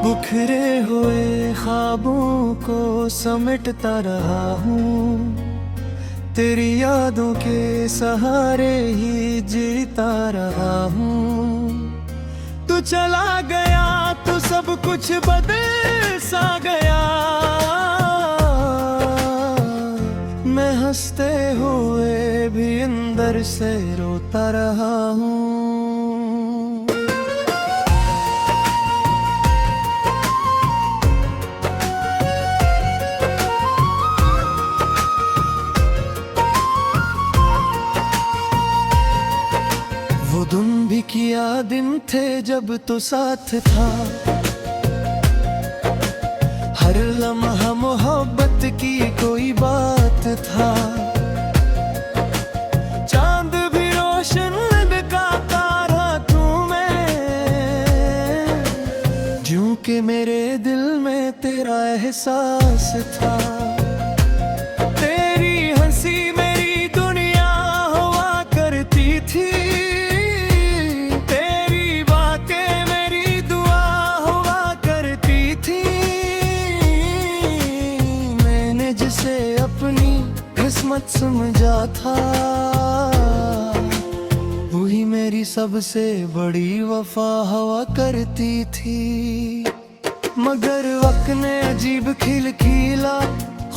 बिखरे हुए ख्वाबों को समेटता रहा हूँ, तेरी यादों के सहारे ही जीता रहा हूँ। तू चला गया तो सब कुछ बदल सा गया, मैं हंसते हुए भी अंदर से रोता रहा हूँ। वो दिन भी किया दिन थे जब तो साथ था, हर लम्हा मोहब्बत की कोई बात था। चांद भी रोशन का तारा तू मैं, ज्यों के मेरे दिल में तेरा एहसास था। तेरी हंसी मेरी दुनिया हुआ करती थी, तेरी बातें मेरी दुआ हुआ करती थी। मैंने जिसे अपनी किस्मत समझा था, वही मेरी सबसे बड़ी वफा हुआ करती थी। मगर वक्त ने अजीब खिल खिला,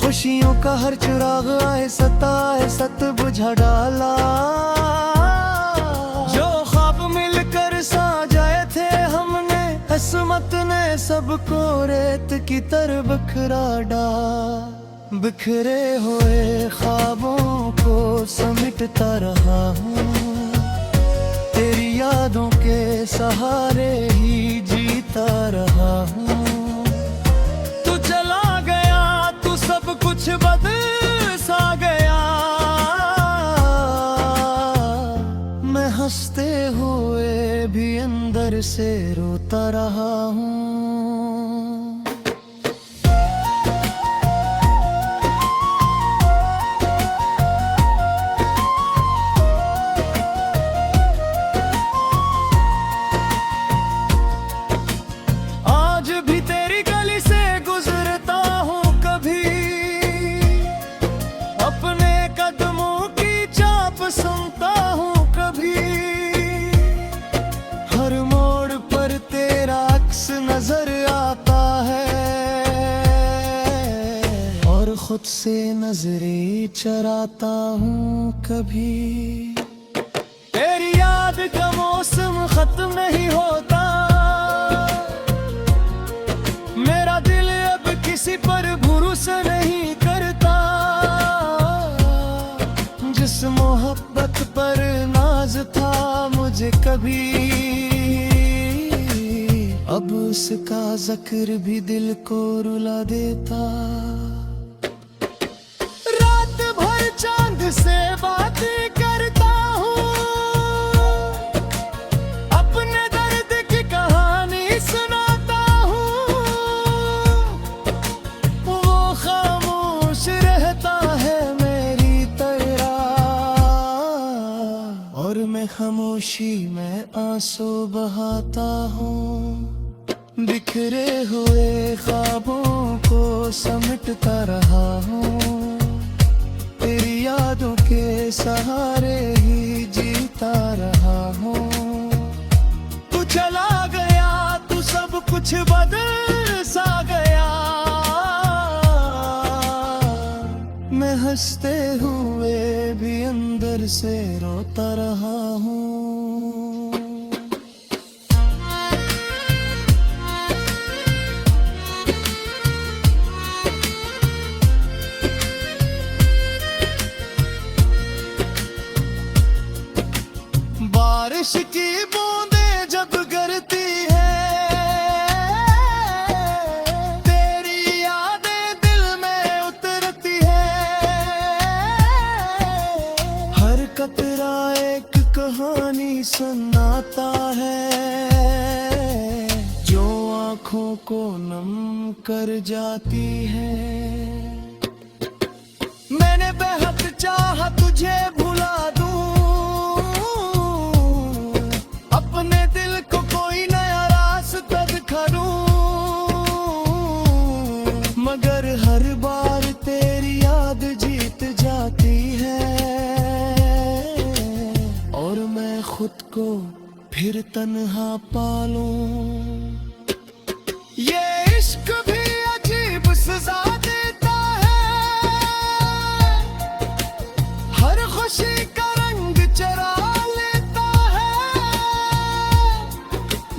खुशियों का हर चिराग आए सताए सत बुझा डाला। जो ख्वाब मिलकर साजाए थे हमने, किस्मत ने सबको रेत की तरह बिखरा डाला। बिखरे हुए ख्वाबों को समेटता रहा हूँ, तेरी यादों के सहारे ही जीता रहा हूँ। तू चला गया तू सब कुछ बदल सा गया, मैं हंसते हुए भी अंदर से रोता रहा हूँ। आज भी तेरी गली से गुजरता हूँ कभी, अपने कदमों की चाप सुनता हूँ कभी। हर मोड़ पर तेरा अक्स नजर आता है, और खुद से नजरें चराता हूँ कभी। तेरी याद का मौसम खत्म नहीं होता, मेरा दिल अब किसी पर भरोसा नहीं करता। जिस मोहब्बत पर नाज था मुझे कभी, अब उसका जिक्र भी दिल को रुला देता। रात भर चांद से बातें करता हूँ, अपने दर्द की कहानी सुनाता हूँ। वो खामोश रहता है मेरी तरह, और मैं खामोशी में आंसू बहाता हूँ। बिखरे हुए ख्वाबों को समेटता रहा हूँ, तेरी यादों के सहारे ही जीता रहा हूँ। तू चला गया तू सब कुछ बदल सा गया, मैं हंसते हुए भी अंदर से रोता रहा हूँ। बारिश की बूंदें जब गिरती है, तेरी यादें दिल में उतरती है। हर कतरा एक कहानी सुनाता है, जो आँखों को नम कर जाती है। मैंने बेहद चाहा तुझे भुला दूं, अपने दिल को कोई नया रास्ता दिखा दूं। को फिर तन्हा पालूं। ये इश्क भी अजीब सजा देता है, हर खुशी का रंग चरा लेता है।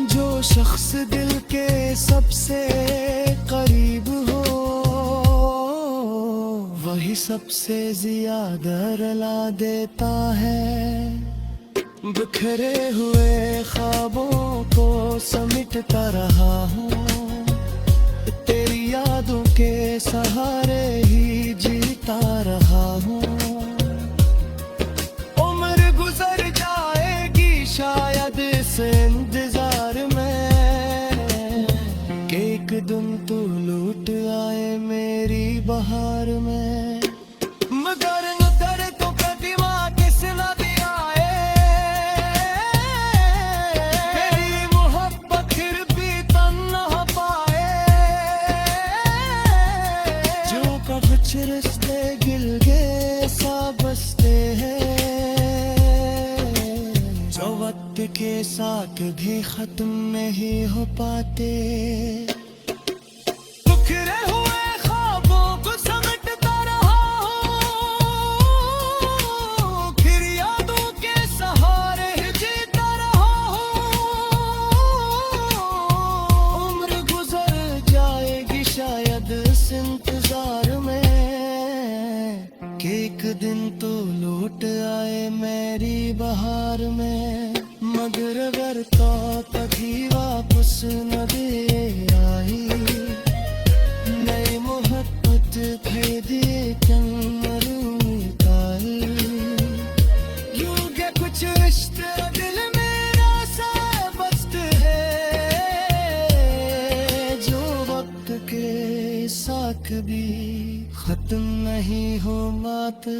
जो शख्स दिल के सबसे करीब हो, वही सबसे ज्यादा रुला देता है। बिखरे हुए ख्वाबों को समेटता रहा हूँ, तेरी यादों के सहारे ही जीता रहा हूँ। उम्र गुजर जाएगी शायद इस इंतजार में, कि एक दिन तू लौट आए मेरी बहार में। मगर नजर तो प्रतिमा किस न दिया है, मेरी मोहब्बत फिर भी तन्हा पाए। जो कब रिश्ते गिल गए सा बसते हैं, जो वक्त के साथ भी खत्म नहीं हो पाते। बिखरे हुए ख्वाबों को समेटता रहा हूँ, फिर यादों के सहारे जीता रहा हूँ। उम्र गुजर जाएगी शायद इस इंतजार में, कि एक दिन तो लौट आए मेरी बहार में। मगर अगर तो कभी वापस न दे आई, नई मोहब्बत भेदी यूं के कुछ रिश्ते दिल मेरा सा बसते हैं, जो वक्त के साथ भी खत्म नहीं हो पाते।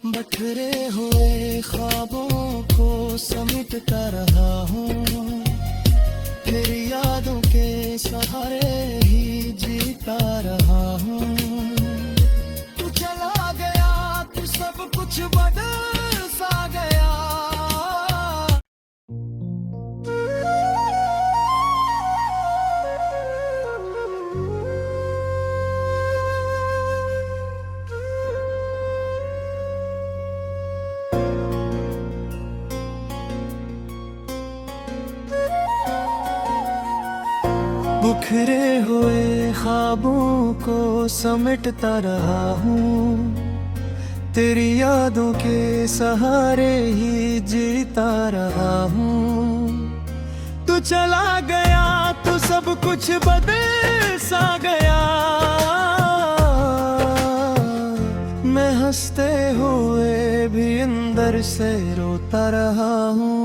बिखरे हुए ख्वाबों को समेटता रहा हूँ, फिर यादों के सहारे ही जीता रहा हूँ। तू चला गया तो सब कुछ बदल सा गया। बिखरे हुए ख्वाबों को समेटता रहा हूँ, तेरी यादों के सहारे ही जीता रहा हूँ। तू चला गया तो सब कुछ बदल सा गया। मैं हंसते हुए भी अंदर से रोता रहा हूँ।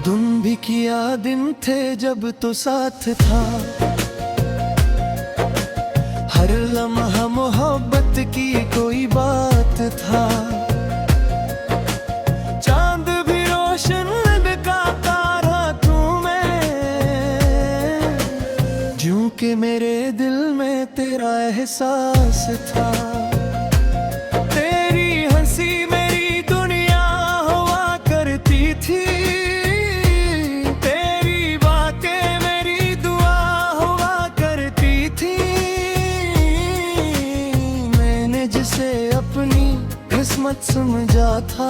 तुम भी किया दिन थे जब तो साथ था, हर लम्हा मोहब्बत की कोई बात था। चांद भी रोशन का तारा तू मैं, ज्यों के मेरे दिल में तेरा एहसास था। तेरी हंसी मेरी दुनिया हुआ करती थी, अपनी किस्मत समझा था।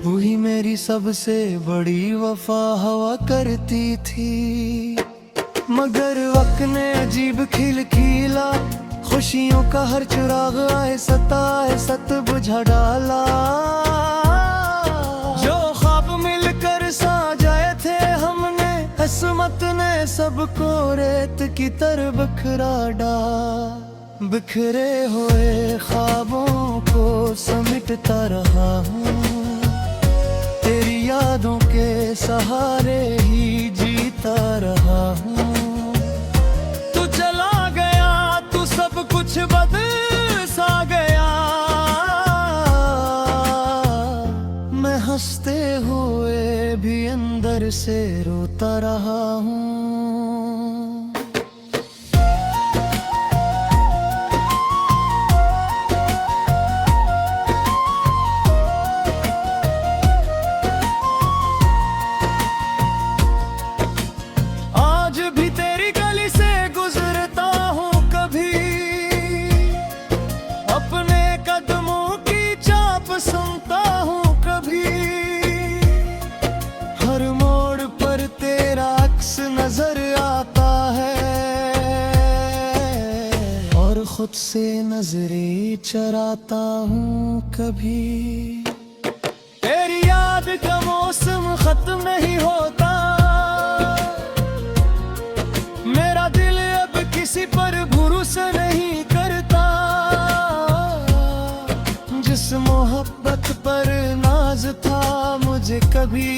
वही मेरी सबसे बड़ी वफा हुआ करती थी। मगर वक्त ने अजीब खिलखिला, खुशियों का हर चिराग आए सताए सत बुझा डाला। जो ख्वाब मिलकर साजाए थे हमने, किस्मत ने सबको रेत की तरह बिखरा डाला। बिखरे हुए ख्वाबों को समेटता रहा हूँ, तेरी यादों के सहारे ही जीता रहा हूँ। तू चला गया तू सब कुछ बदल सा गया। मैं हंसते हंसते हुए भी अंदर से रोता रहा हूँ। आज भी तेरी गली से गुजरता हूँ कभी, अपने कदमों की चाप सुनता हूँ कभी। हर मोड़ पर तेरा अक्स नजर आता है और खुद से नजरें चराता हूँ कभी। तेरी याद का मौसम खत्म नहीं होता, मेरा दिल अब किसी पर भरोसा नहीं करता। जिस मोहब्बत पर नाज था मुझे कभी,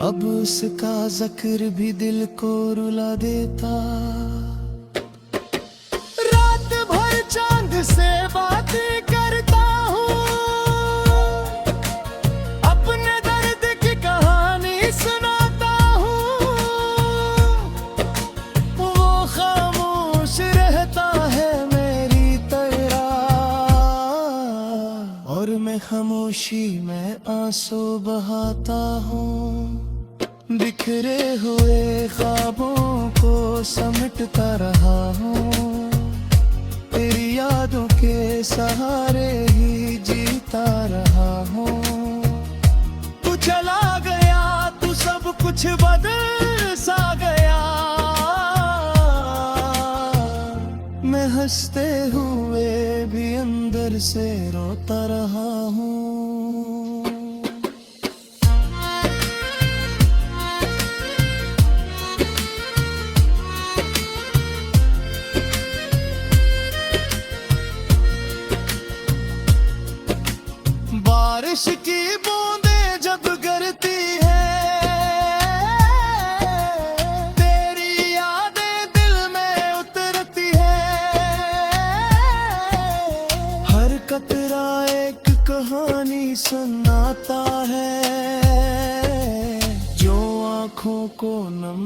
अब उसका जिक्र भी दिल को रुला देता। रात भर चांद से बातें करता हूँ, अपने दर्द की कहानी सुनाता हूँ। वो खामोश रहता है मेरी तरह और मैं खामोशी में आंसू बहाता हूँ। बिखरे हुए ख्वाबों को समेटता रहा हूँ, तेरी यादों के सहारे ही जीता रहा हूँ। तू चला गया तू सब कुछ बदल सा गया, मैं हंसते हुए भी अंदर से रोता रहा हूँ। बारिश की बूंदें जब गिरती है, तेरी यादें दिल में उतरती है। हर कतरा एक कहानी सुनाता है जो आँखों को नम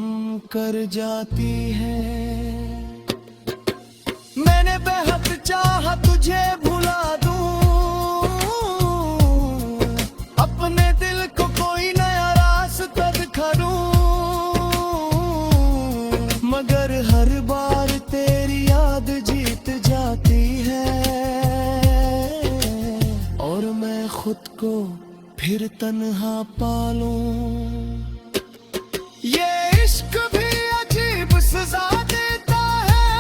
कर जाती है। मैंने बेहद चाहा तुझे भुला दूं, अपने दिल को कोई नया रास्ता दिखाऊं, मगर हर बार तेरी याद जीत जाती है और मैं खुद को फिर तन्हा पालूं। ये इश्क भी अजीब सजा देता है,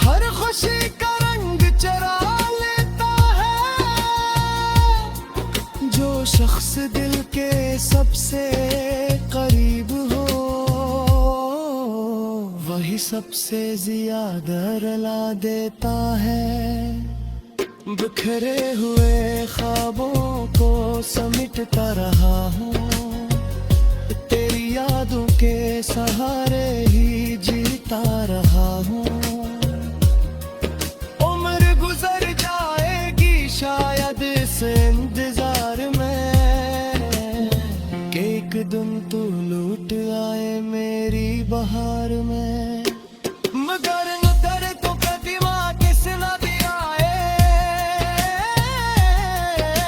हर खुशी का रंग चरा लेता है। जो शख्स दिल के सबसे करीब हो वही सबसे ज्यादा रुला देता है। बिखरे हुए ख्वाबों को समेटता रहा हूँ, तेरी यादों के सहारे ही जीता रहा हूँ। उम्र गुजर जाएगी शायद इस इंतजार में कि एक दिन तू लौट आए मेरी बहार में। मगर नजर तो कदीमा किस न दिया है,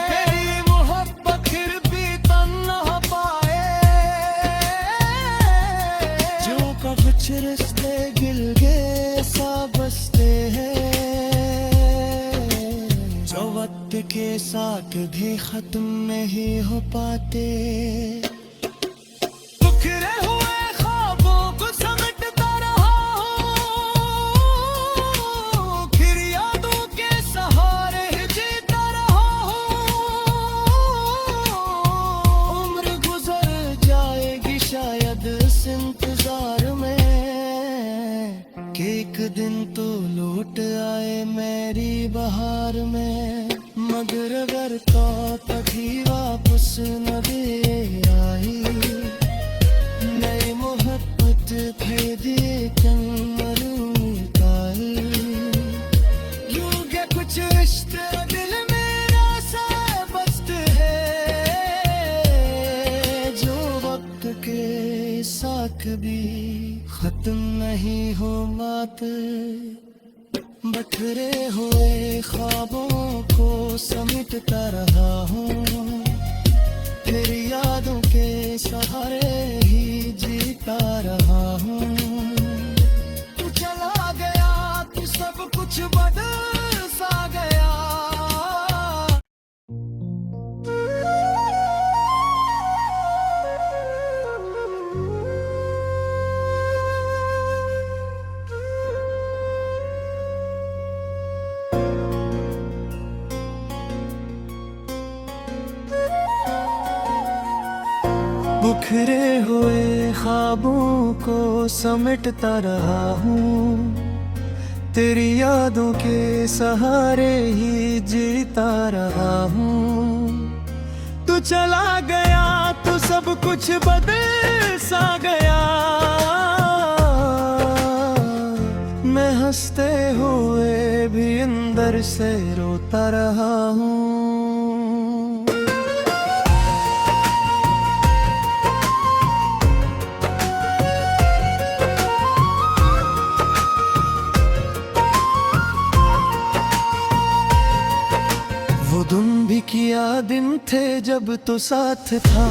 तेरी मोहब्बत फिर भी तन्हा पाए। जो कुछ रिश्ते गिल गए सा बसते हैं, जो वक्त के साथ भी खत्म नहीं हो पाते। बिखरे हुए ख्वाबों को समेटता रहा हूँ, फिर यादों के सहारे जीता रहा हूँ। उम्र गुजर जाएगी शायद इस इंतजार में कि एक दिन तो लौट आए मेरी बहार में। मगर अगर तो कभी वापस न दे आई, नई मोहब्बत भेदे कमरू ताई। यूं के कुछ रिश्ते दिल में सा कभी खत्म नहीं हो बात। बिखरे हुए ख्वाबों को समेटता रहा हूँ, फिर यादों के सहारे ही जीता रहा हूँ। तू चला गया तो सब कुछ बदल सा गया। बिखरे हुए ख्वाबों को समेटता रहा हूँ, तेरी यादों के सहारे ही जीता रहा हूँ। तू चला गया तो सब कुछ बदल सा गया। मैं हंसते हुए भी अंदर से रोता रहा हूँ। वो दिन भी किया दिन थे जब तो साथ था,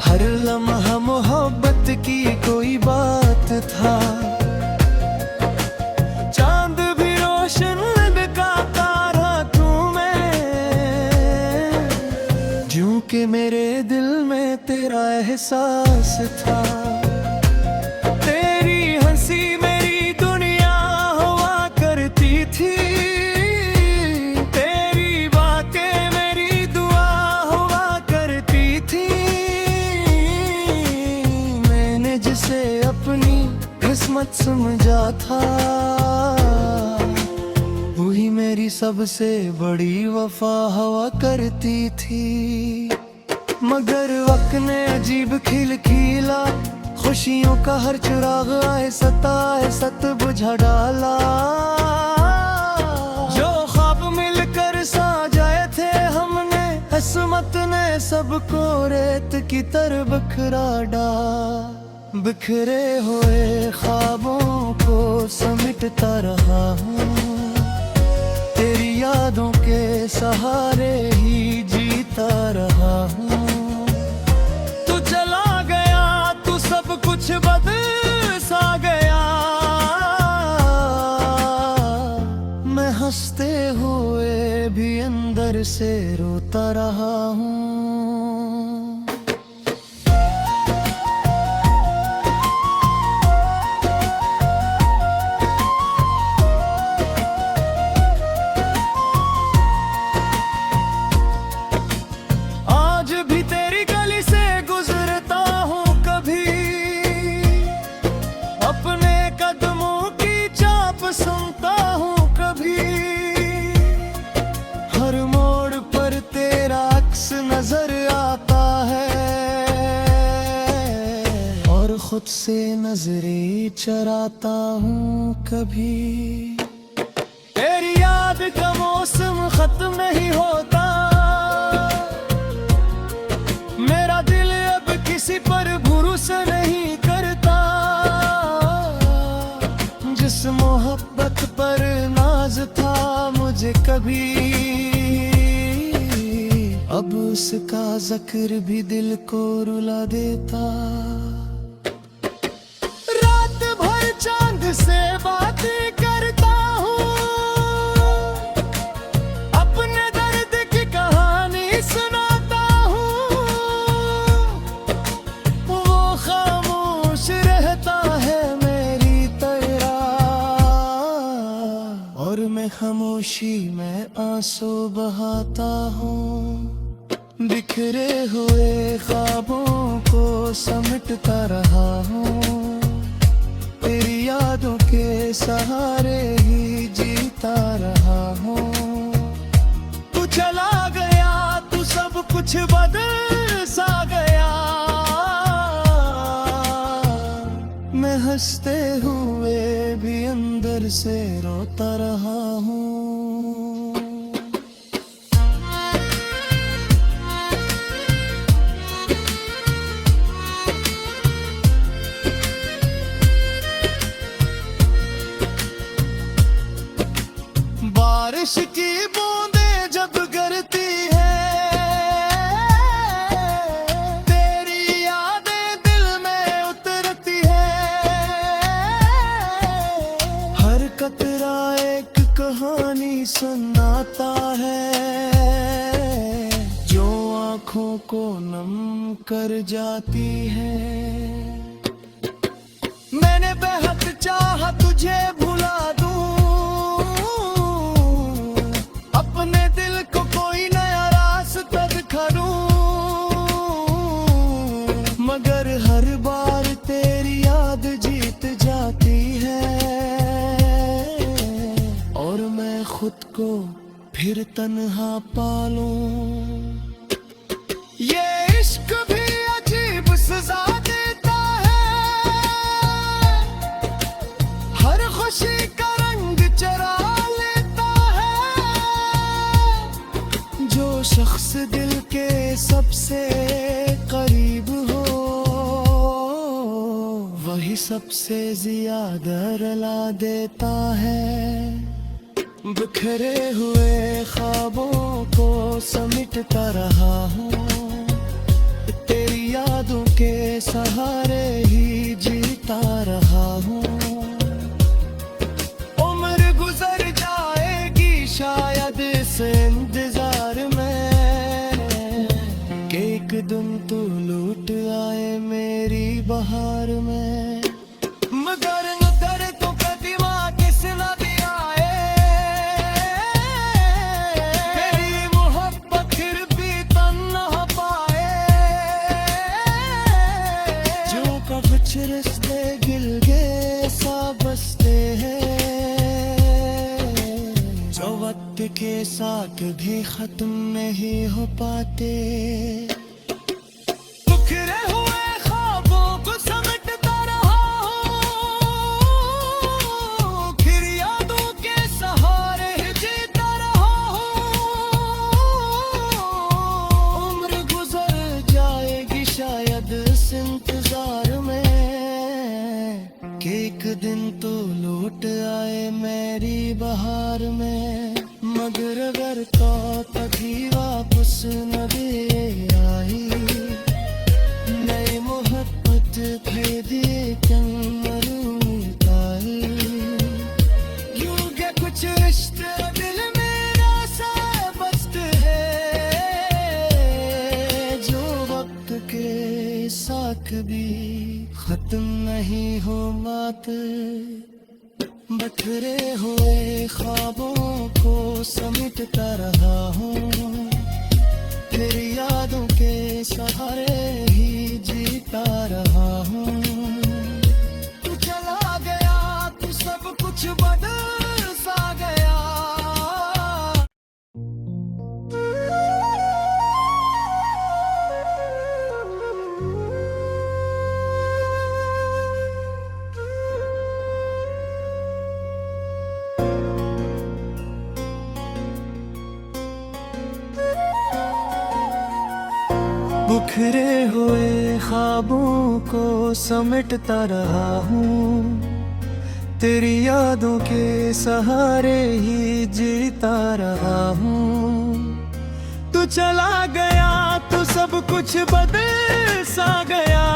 हर लम्हा मोहब्बत की कोई बात था। चांद भी रोशन का तारा तू मैं, जूं के मेरे दिल में तेरा एहसास था। तेरी हंसी मेरी दुनिया हुआ करती थी, अपनी किस्मत समझा था। वही मेरी सबसे बड़ी वफा हुआ करती थी, मगर वक्त ने अजीब खिलखिला खुशियों का हर चिराग आए सताए सत बुझा डाला। जो ख्वाब मिलकर साजाए थे हमने, किस्मत ने सबको रेत की तरह बिखरा डाला। बिखरे हुए ख्वाबों को समेटता रहा हूँ, तेरी यादों के सहारे ही जीता रहा हूँ। तू चला गया तो सब कुछ बदल सा गया। मैं हंसते हुए भी अंदर से रोता रहा हूँ। सुनता हूँ कभी हर मोड़ पर तेरा अक्स नजर आता है, और खुद से नजरें चराता हूँ कभी। तेरी याद का मौसम खत्म नहीं होता, मेरा दिल अब किसी पर भरोसा नहीं करता। जिस मोहब्बत पर नाज था मुझे कभी, अब उसका जिक्र भी दिल को रुला देता। रात भर चांद से बातें करता हूँ, अपने दर्द की कहानी सुनाता हूँ। वो खामोश रहता है और मैं खामोशी में आंसू बहाता हूँ। बिखरे हुए ख्वाबों को समेटता रहा हूँ, तेरी यादों के सहारे ही जीता रहा हूँ। तू चला गया तो सब कुछ बदल सा गया। मैं हंसते हुए भी अंदर से रोता रहा हूँ। की बूंदें जब गिरती है, तेरी यादें दिल में उतरती है। हर कतरा एक कहानी सुनाता है, जो आँखों को नम कर जाती है। मैंने बेहद चाहा तुझे भुला दूं, अपने दिल को कोई नया रास्ता दिखाऊं, मगर हर बार तेरी याद जीत जाती है, और मैं खुद को फिर तन्हा पालूं। ये इश्क भी अजीब सजा देता है, हर खुशी का रंग चरा लेता है। जो शख्स दिल के सबसे करीब हो, वही सबसे ज्यादा रुला देता है। बिखरे हुए ख्वाबों को समेटता रहा हूँ, तेरी यादों के सहारे ही जीता रहा हूँ। उम्र गुजर जाएगी शायद इस इंतजार में, कि एक दिन तू लौट आए मेरी बहार में। मगर नजर तो प्रतिमा किस न दिया है, तेरी मोहब्बत फिर भी तन्हा पाए। जो कब रिश्ते गिलगे सा बसते हैं, जो वक्त के साथ भी खत्म नहीं हो पाते। बिखरे हुए ख्वाबों को समेटता रहा हूँ, फिर यादों के सहारे जीता रहा हूँ। उम्र गुजर जाएगी शायद इस इंतजार में, कि एक दिन तो लौट आए मेरी बहार में। मगर अगर तो कभी वापस न भी आई, नई मोहब्बत भेदी कमरूताई। यूं के कुछ रिश्ते दिल मेरा सा बसते हैं, जो वक्त के साथ भी खत्म नहीं हो पाते। बिखरे हुए ख्वाबों को समेटता रहा हूँ, फिर यादों के सहारे ही जीता रहा हूँ। तू चला गया तो सब कुछ बदल सा गया। बिखरे हुए ख्वाबों को समेटता रहा हूँ, तेरी यादों के सहारे ही जीता रहा हूँ। तू चला गया तो सब कुछ बदल सा गया।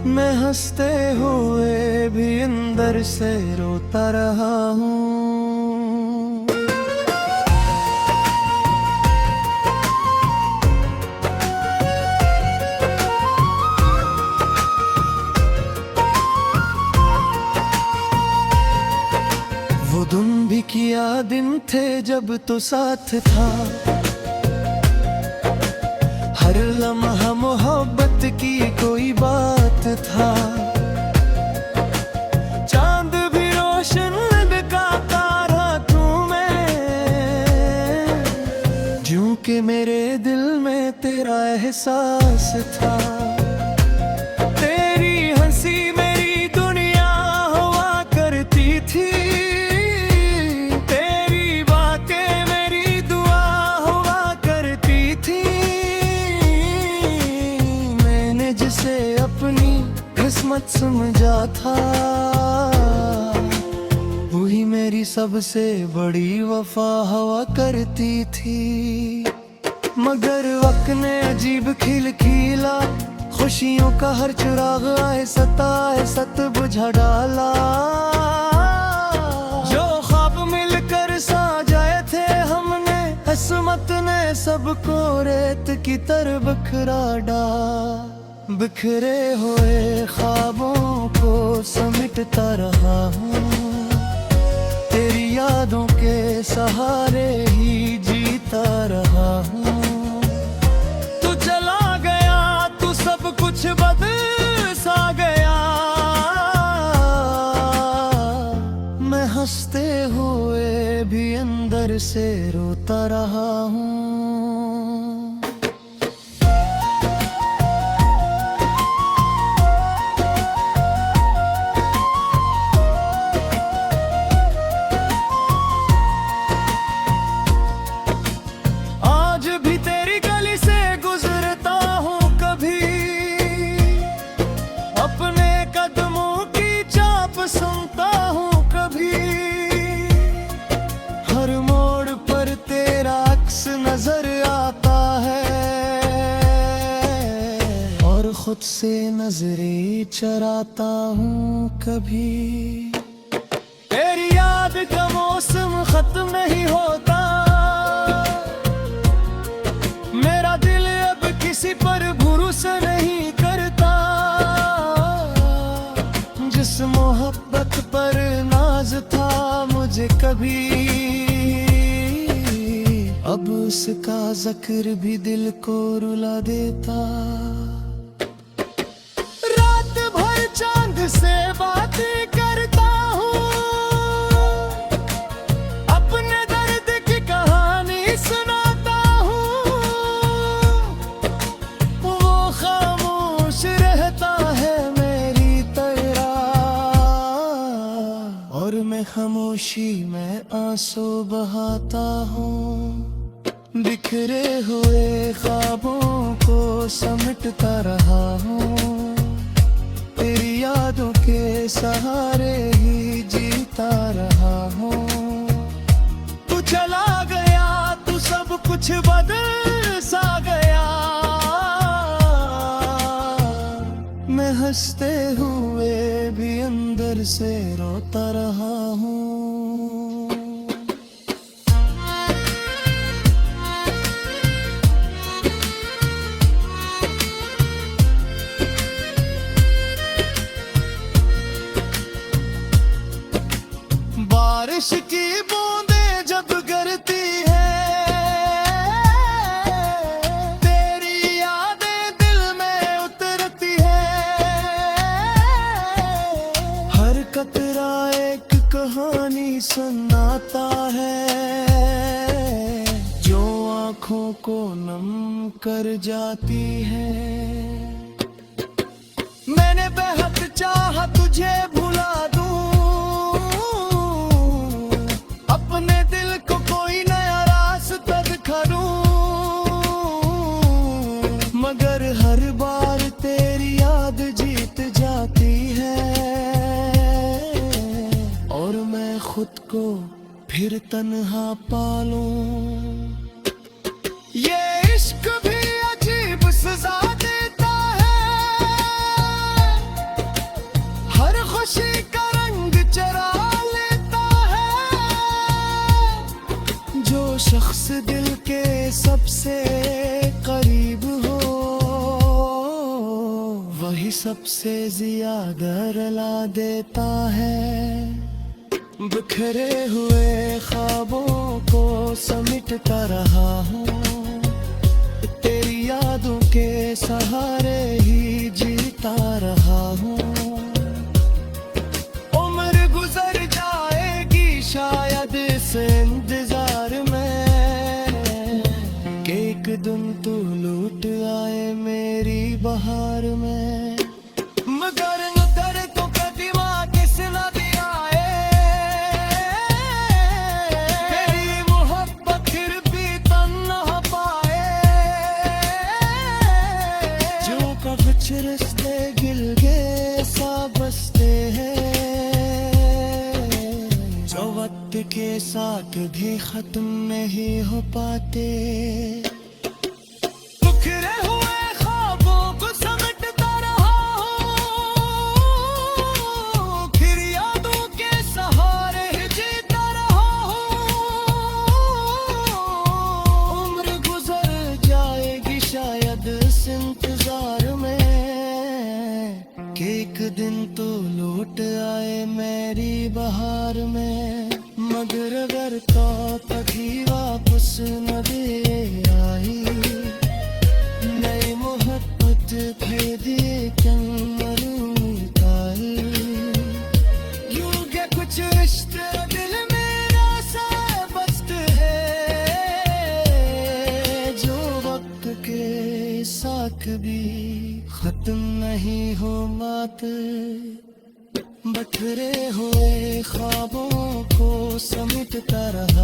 मैं हंसते हुए भी अंदर से रोता रहा हूँ। तुम भी किया दिन थे जब तो साथ था, हर लम्हा मोहब्बत की कोई बात था। चांद भी रोशन का तारा तू मैं, ज्यों के मेरे दिल में तेरा एहसास था। तेरी हंसी मेरी दुनिया हुआ करती थी, किस्मत समझा था, वही मेरे मेरी सबसे बड़ी वफा हुआ करती थी, मगर वक्त ने अजीब खिलखिला खुशियों का हर चिराग आए सताए सत बुझा डाला। जो ख्वाब मिलकर साजाए थे हमने, किस्मत ने सबको रेत की तरह बिखरा डाला। बिखरे हुए ख्वाबों को समेटता रहा हूँ, तेरी यादों के सहारे ही जीता रहा हूँ। तू चला गया तू सब कुछ बदल सा गया, मैं हंसते हुए भी अंदर से रोता रहा हूँ। सुनता हूँ कभी हर मोड़ पर तेरा अक्स नजर आता है, और खुद से नजरें चराता हूँ कभी। तेरी याद का मौसम खत्म नहीं होता, मेरा दिल अब किसी पर भरोसा नहीं करता। जिस मोहब्बत पर नाज था मुझे कभी, अब उसका जिक्र भी दिल को रुला देता। रात भर चांद से बातें करता हूँ, अपने दर्द की कहानी सुनाता हूँ। वो खामोश रहता है और मैं खामोशी में आंसू बहाता हूँ। बिखरे हुए ख्वाबों को समेटता रहा हूँ, तेरी यादों के सहारे ही जीता रहा हूँ। तू चला गया तू सब कुछ बदल सा गया, मैं हंसते हुए भी अंदर से रोता रहा हूँ। बारिश की बूंदें जब गिरती है, तेरी यादें दिल में उतरती है। हर कतरा एक कहानी सुनाता है, जो आँखों को नम कर जाती है। मैंने बेहद चाहा तुझे भुला दूं, अपने दिल को कोई नया रास्ता दिखाऊं, मगर हर बार तेरी याद जीत जाती है, और मैं खुद को फिर तन्हा पालूं। ये इश्क भी अजीब सजा देता है, हर खुशी का रंग चरा लेता है। जो शख्स दिल के सबसे करीब हो, वही सबसे ज्यादा रुला देता है। बिखरे हुए ख्वाबों को समेटता रहा हूँ, तेरी यादों के सहारे ही जीता रहा हूँ। उम्र गुजर जाएगी शायद इस इंतजार में, कि एक दिन तू लौट आए मेरी बहार में। मगर नजर तो कदीमा किस न दिया है, तेरी मोहब्बत फिर भी तन्हा पाए। जो कभी रिश्ते गिल गे सा बसते हैं, जो के साथ भी खत्म नहीं हो पाते। बिखरे हुए ख्वाबों को समेटता रहा हूँ, फिर यादों के सहारे जीता रहा हूँ। उम्र गुजर जाएगी शायद इस इंतजार में, कि एक दिन तो लौट आए मेरी बहार में। मगर अगर कभी वापस न दे आई, नई मोहब्बत फिर दिए क्या मरूं। यूं के कुछ रिश्ते दिल मेरा सा बसते हैं, जो वक्त के साथ भी खत्म नहीं हो पाते। बिखरे हुए ख्वाबों को समेटता रहा